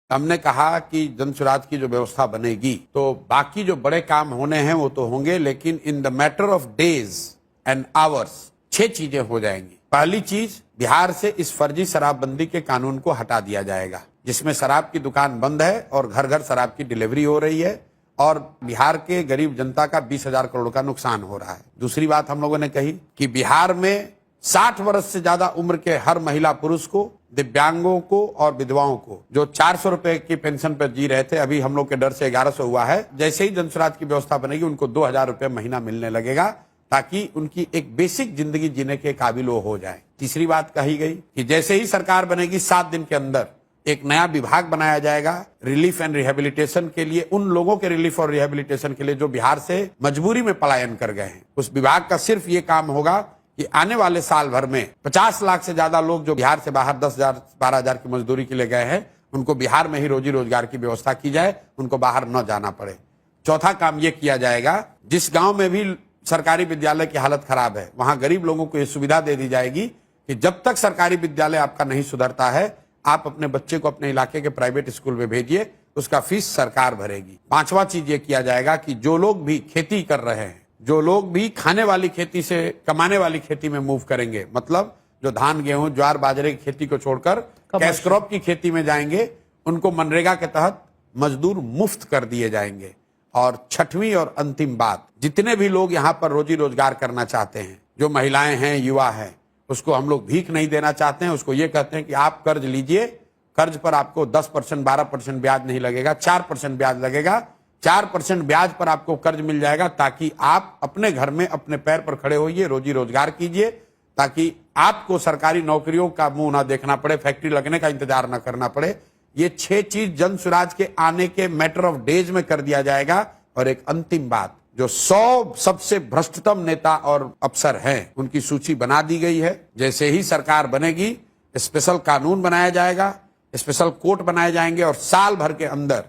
हमने कहा कि जन स्वराज की जो व्यवस्था बनेगी तो बाकी जो बड़े काम होने हैं वो तो होंगे, लेकिन in the matter of days and hours 6 चीजें हो जाएंगी। पहली चीज, बिहार से इस फर्जी शराबबंदी के कानून को हटा दिया जाएगा, जिसमें शराब की दुकान बंद है और घर घर शराब की डिलीवरी हो रही है और बिहार के गरीब जनता का 20,000 करोड़ का नुकसान हो रहा है। दूसरी बात हम लोगों ने कही कि बिहार में 60 वर्ष से ज्यादा उम्र के हर महिला पुरुष को, दिव्यांगों को और विधवाओं को, जो 400 रुपए की पेंशन पर जी रहे थे, अभी हम लोग के डर से 1100 हुआ है, जैसे ही जन स्वराज की व्यवस्था बनेगी उनको 2,000 रुपए महीना मिलने लगेगा, ताकि उनकी एक बेसिक जिंदगी जीने के काबिल वो हो जाए। तीसरी बात कही गई कि जैसे ही सरकार बनेगी 7 दिन के अंदर एक नया विभाग बनाया जाएगा रिलीफ एंड रिहेबिलिटेशन के लिए, उन लोगों के रिलीफ और रिहेबिलिटेशन के लिए जो बिहार से मजबूरी में पलायन कर गए हैं। उस विभाग का सिर्फ ये काम होगा कि आने वाले साल भर में 50 लाख से ज्यादा लोग जो बिहार से बाहर 10,000 12,000 की मजदूरी के लिए गए हैं, उनको बिहार में ही रोजी रोजगार की व्यवस्था की जाए, उनको बाहर न जाना पड़े। चौथा काम ये किया जाएगा, जिस गांव में भी सरकारी विद्यालय की हालत खराब है वहां गरीब लोगों को ये सुविधा दे दी जाएगी कि जब तक सरकारी विद्यालय आपका नहीं सुधरता है, आप अपने बच्चे को अपने इलाके के प्राइवेट स्कूल में भेजिए, उसका फीस सरकार भरेगी। पांचवा चीज ये किया जाएगा कि जो लोग भी खेती कर रहे हैं, जो लोग भी खाने वाली खेती से कमाने वाली खेती में मूव करेंगे, मतलब जो धान गेहूं ज्वार बाजरे की खेती को छोड़कर कैश क्रॉप की खेती में जाएंगे, उनको मनरेगा के तहत मजदूर मुफ्त कर दिए जाएंगे। और छठवीं और अंतिम बात, जितने भी लोग यहाँ पर रोजी रोजगार करना चाहते हैं, जो महिलाएं हैं, युवा हैं, उसको हम लोग भीख नहीं देना चाहते हैं। उसको ये कहते हैं कि आप कर्ज लीजिए, कर्ज पर आपको 10% 12% ब्याज नहीं लगेगा, 4% ब्याज लगेगा। 4% ब्याज पर आपको कर्ज मिल जाएगा, ताकि आप अपने घर में अपने पैर पर खड़े होइए, रोजी रोजगार कीजिए, ताकि आपको सरकारी नौकरियों का मुंह ना देखना पड़े, फैक्ट्री लगने का इंतजार ना करना पड़े। ये 6 चीज जन स्वराज के आने के मैटर ऑफ डेज में कर दिया जाएगा। और एक अंतिम बात, जो 100 सबसे भ्रष्टतम नेता और अफसर हैं, उनकी सूची बना दी गई है। जैसे ही सरकार बनेगी स्पेशल कानून बनाया जाएगा, स्पेशल कोर्ट बनाए जाएंगे और साल भर के अंदर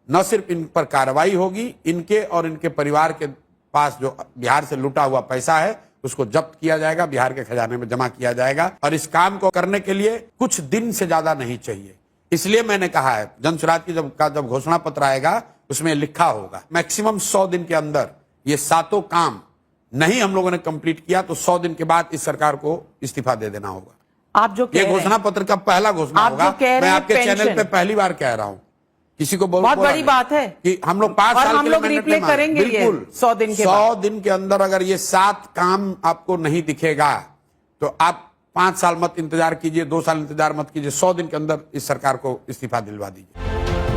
न सिर्फ इन पर कार्रवाई होगी, इनके और इनके परिवार के पास जो बिहार से लूटा हुआ पैसा है उसको जब्त किया जाएगा, बिहार के खजाने में जमा किया जाएगा। और इस काम को करने के लिए कुछ दिन से ज्यादा नहीं चाहिए। इसलिए मैंने कहा है, जन स्वराज की जब घोषणा पत्र आएगा उसमें लिखा होगा मैक्सिमम 100 दिन के अंदर ये 7 काम नहीं हम लोगों ने कंप्लीट किया तो 100 दिन के बाद इस सरकार को इस्तीफा दे देना होगा। आप जो ये घोषणा पत्र का पहला घोषणा होगा। मैं आपके चैनल पे पहली बार कह रहा हूं, किसी को बहुत बड़ी बात है कि हम लोग 5 साल हम लोग रिप्ले करेंगे। बिल्कुल 100 दिन के अंदर अगर ये 7 काम आपको नहीं दिखेगा तो आप 5 साल मत इंतजार कीजिए, 2 साल इंतजार मत कीजिए, 100 दिन के अंदर इस सरकार को इस्तीफा दिलवा दीजिए।